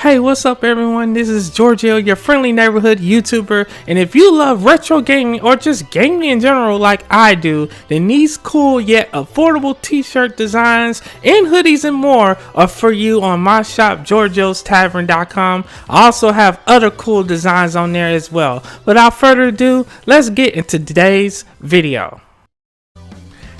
Hey, what's up everyone? This is Georgio, your friendly neighborhood YouTuber, and if you love retro gaming or just gaming in general like I do, then these cool yet affordable t-shirt designs and hoodies and more are for you on my shop, georgiostavern.com. I also have other cool designs on there as well. Without further ado, let's get into today's video.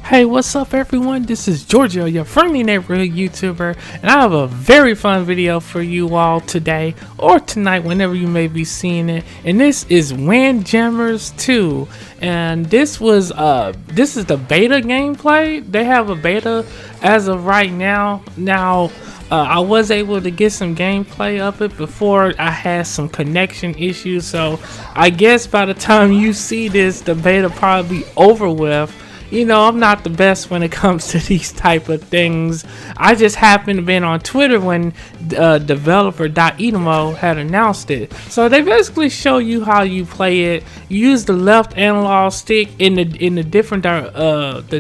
Hey, what's up everyone? This is Georgio, your friendly neighborhood YouTuber, and I have a very fun video for you all today or tonight, whenever you may be seeing it. And this is Windjammers 2, and this is the beta gameplay. They have a beta as of right now. I was able to get some gameplay of it before I had some connection issues, so I guess by the time you see this, the beta probably be over with. You know, I'm not the best when it comes to these type of things. I just happened to be on Twitter when developer.enemo had announced it. So they basically show you how you play it. You use the left analog stick in the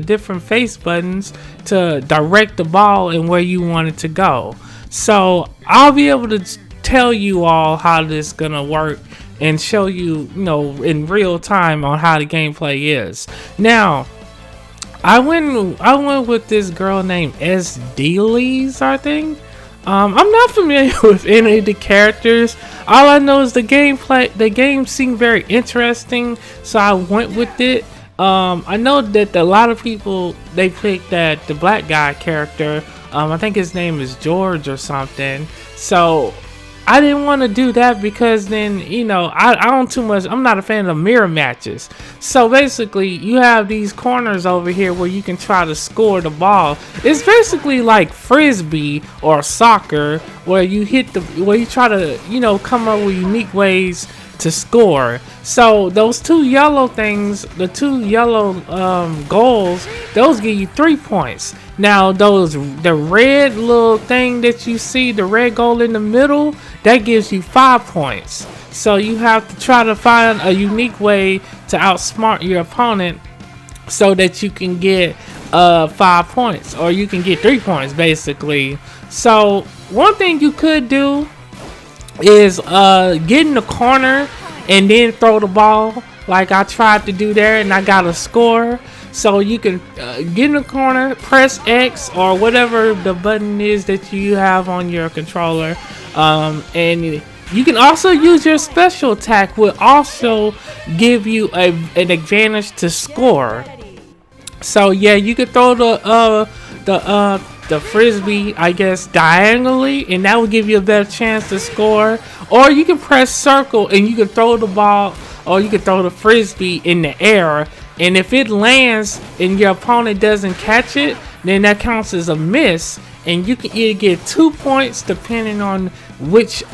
different face buttons to direct the ball and where you want it to go. So I'll be able to tell you all how this is gonna work and show you, in real time on how the gameplay is. Now, I went with this girl named S. Dealey's, I think. I'm not familiar with any of the characters. All I know is the game seemed very interesting, so I went with it. I know that a lot of people, they picked the black guy character. I think his name is George or something. So I didn't want to do that because then, I'm not a fan of mirror matches. So basically, you have these corners over here where you can try to score the ball. It's basically like frisbee or soccer, where you try to, come up with unique ways to score. So those two yellow things, the two yellow goals, those give you 3 points. Now the red little thing that you see, the red goal in the middle, that gives you 5 points. So you have to try to find a unique way to outsmart your opponent so that you can get 5 points, or you can get 3 points basically. So one thing you could do is get in the corner and then throw the ball like I tried to do there, and I got a score. So you can get in the corner, press X or whatever the button is that you have on your controller, and you can also use your special attack, will also give you an advantage to score. So yeah, you can throw the frisbee, I guess, diagonally, and that will give you a better chance to score. Or you can press circle and you can throw the ball, or you can throw the frisbee in the air, and if it lands and your opponent doesn't catch it, then that counts as a miss, and you can either get 2 points depending on which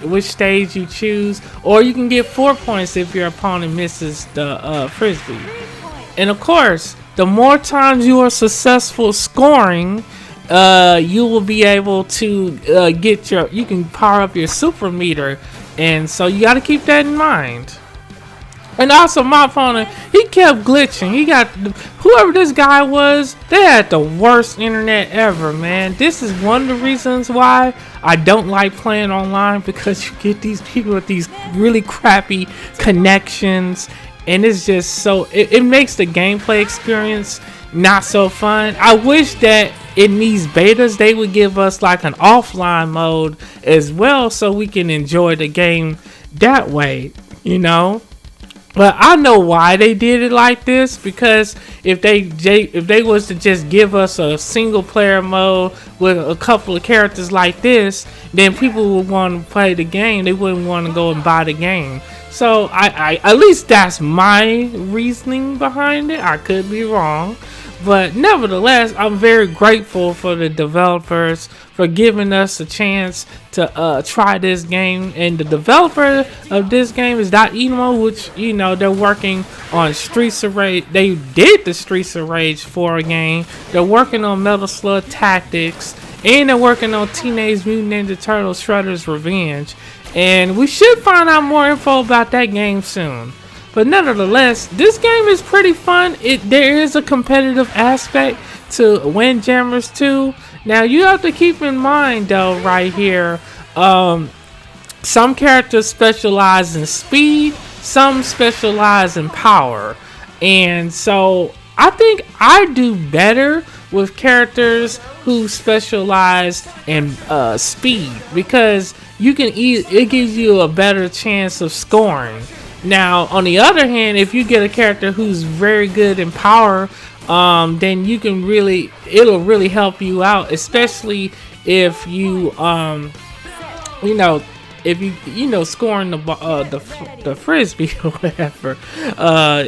which stage you choose, or you can get 4 points if your opponent misses the frisbee. And of course, the more times you are successful scoring, you will be able to you can power up your super meter, and so you got to keep that in mind. And also, my opponent, he kept glitching. He got, whoever this guy was, they had the worst internet ever, man. This is one of the reasons why I don't like playing online, because you get these people with these really crappy connections, and it's just so, it makes the gameplay experience not so fun. I wish that in these betas they would give us like an offline mode as well, so we can enjoy the game that way, But I know why they did it like this, because if they was to just give us a single player mode with a couple of characters like this, then people would want to play the game. They wouldn't want to go and buy the game. So I at least that's my reasoning behind it. I could be wrong, but nevertheless, I'm very grateful for the developers for giving us a chance to try this game. And the developer of this game is .enemo, which, they're working on Streets of Rage. They did the Streets of Rage 4 game. They're working on Metal Slug Tactics, and they're working on Teenage Mutant Ninja Turtles Shredder's Revenge. And we should find out more info about that game soon. But nevertheless, this game is pretty fun. There is a competitive aspect to Windjammers 2, Now you have to keep in mind though, right here, some characters specialize in speed, some specialize in power, and so I think I do better with characters who specialize in speed, because you can it gives you a better chance of scoring. Now, on the other hand, if you get a character who's very good in power, then you can it'll really help you out, especially if you if you scoring the frisbee or whatever,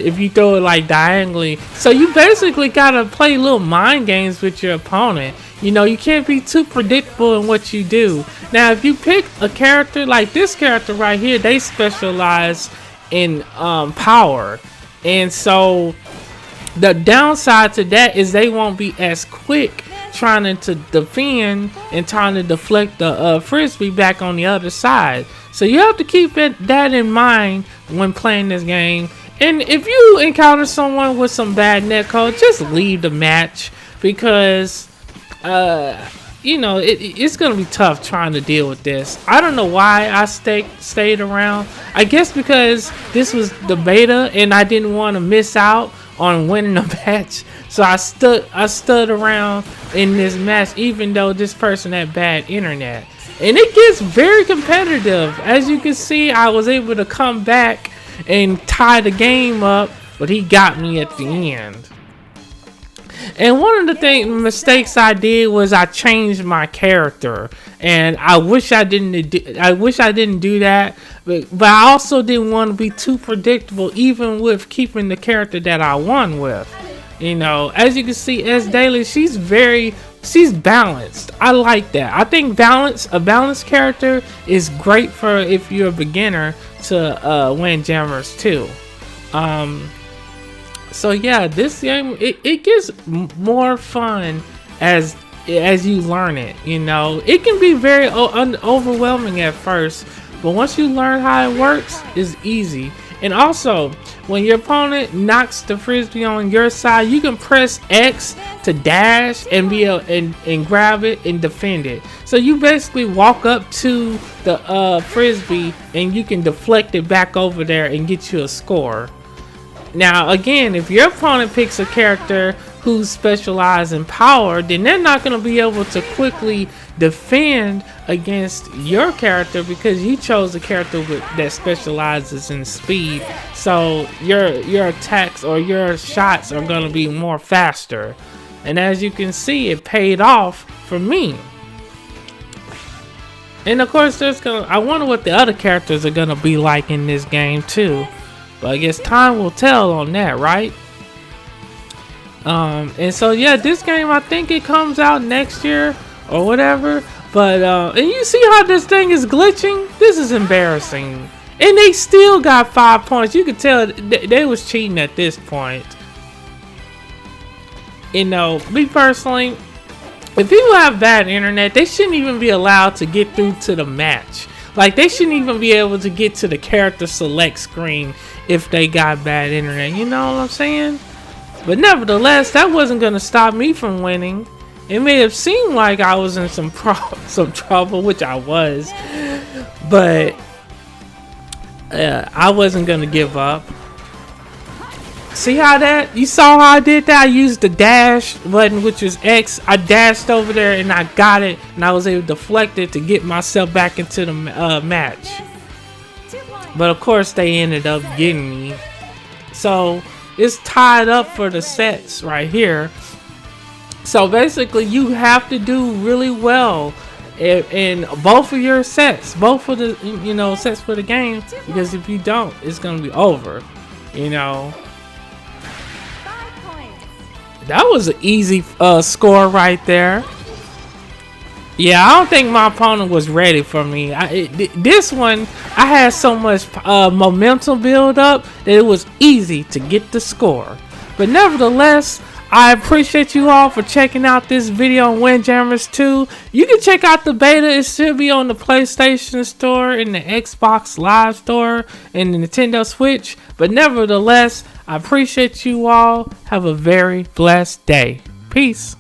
if you throw it like diagonally. So you basically gotta play little mind games with your opponent. You can't be too predictable in what you do. Now, if you pick a character like this character right here, they specialize in power, and so the downside to that is they won't be as quick trying to defend and trying to deflect the frisbee back on the other side. So you have to keep that in mind when playing this game. And if you encounter someone with some bad netcode, just leave the match, because it's gonna be tough trying to deal with this. I don't know why I stayed around. I guess because this was the beta and I didn't want to miss out on winning a match, so I stood around in this match, even though this person had bad internet. And it gets very competitive. As you can see, I was able to come back and tie the game up, but he got me at the end. And one of the mistakes I did was I changed my character, and I wish I didn't do that. But I also didn't want to be too predictable, even with keeping the character that I won with. As you can see, S Daily, she's balanced. I like that. I think a balanced character is great for if you're a beginner to Windjammers too. So yeah, this game it gets more fun as you learn it. It can be very overwhelming at first, but once you learn how it works, it's easy. And also, when your opponent knocks the frisbee on your side, you can press X to dash and and grab it and defend it. So you basically walk up to the frisbee and you can deflect it back over there and get you a score. Now, again, if your opponent picks a character who specializes in power, then they're not going to be able to quickly defend against your character, because you chose a character that specializes in speed. So your attacks or your shots are going to be more faster. And as you can see, it paid off for me. And of course, I wonder what the other characters are going to be like in this game too. But I guess time will tell on that, right? And so yeah, this game, I think it comes out next year or whatever. But and you see how this thing is glitching? This is embarrassing. And they still got 5 points. You could tell they was cheating at this point. Me personally, if people have bad internet, they shouldn't even be allowed to get through to the match. Like, they shouldn't even be able to get to the character select screen if they got bad internet. You know what I'm saying? But nevertheless, that wasn't going to stop me from winning. It may have seemed like I was in some trouble, which I was. But I wasn't going to give up. See you saw how I did that? I used the dash button, which is X. I dashed over there and I got it, and I was able to deflect it to get myself back into the match. But of course, they ended up getting me. So it's tied up for the sets right here. So basically, you have to do really well in both of your sets, both of the sets for the game, because if you don't, it's gonna be over. That was an easy score right there. Yeah, I don't think my opponent was ready for me. This one, I had so much momentum build up that it was easy to get the score. But nevertheless, I appreciate you all for checking out this video on Windjammers 2. You can check out the beta. It should be on the PlayStation Store, in the Xbox Live Store, and the Nintendo Switch. But nevertheless, I appreciate you all. Have a very blessed day. Peace.